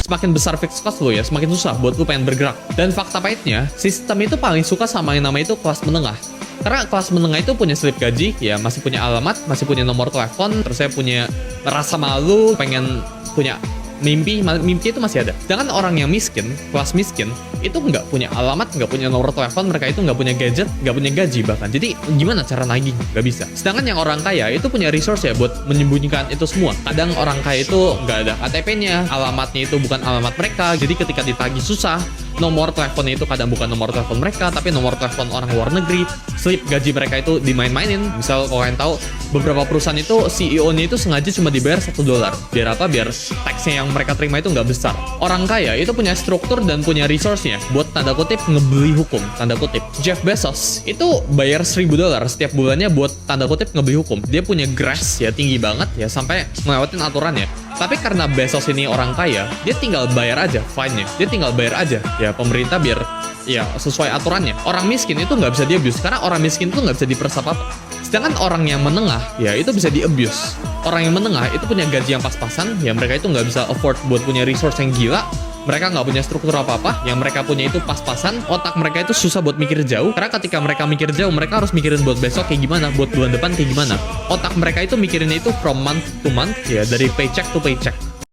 semakin besar fixed cost lo ya, semakin susah buat lo pengen bergerak. Dan fakta pahitnya, sistem itu paling suka sama yang namanya itu kelas menengah. Karena kelas menengah itu punya slip gaji, ya masih punya alamat, masih punya nomor telepon, terus saya punya rasa malu, pengen punya mimpi itu masih ada. Sedangkan orang yang miskin, kelas miskin, itu nggak punya alamat, nggak punya nomor telepon, mereka itu nggak punya gadget, nggak punya gaji bahkan. Jadi gimana cara nagih? Nggak bisa. Sedangkan yang orang kaya itu punya resource ya buat menyembunyikan itu semua. Kadang orang kaya itu nggak ada KTP-nya, alamatnya itu bukan alamat mereka, jadi ketika ditagih susah. Nomor teleponnya itu kadang bukan nomor telepon mereka, tapi nomor telepon orang luar negeri. Slip gaji mereka itu dimain-mainin. Misal kalau kalian tahu, beberapa perusahaan itu CEO-nya itu sengaja cuma dibayar $1. Biar apa? Biar tax-nya yang mereka terima itu nggak besar. Orang kaya itu punya struktur dan punya resource-nya buat tanda kutip ngebeli hukum, tanda kutip. Jeff Bezos itu bayar $1.000 setiap bulannya buat tanda kutip ngebeli hukum. Dia punya grace ya tinggi banget ya sampai ngelewatin aturannya. Tapi karena Bezos ini orang kaya, dia tinggal bayar aja fine-nya. Dia tinggal bayar aja ya pemerintah biar ya sesuai aturannya. Orang miskin itu nggak bisa di-abuse karena orang miskin itu nggak bisa diperas apa-apa. Sedangkan orang yang menengah ya itu bisa di-abuse. Orang yang menengah itu punya gaji yang pas-pasan, ya mereka itu nggak bisa afford buat punya resource yang gila. Mereka nggak punya struktur apa-apa, yang mereka punya itu pas-pasan, otak mereka itu susah buat mikir jauh, karena ketika mereka mikir jauh, mereka harus mikirin buat besok kayak gimana, buat bulan depan kayak gimana. Otak mereka itu mikirinnya itu from month to month, ya dari paycheck to paycheck.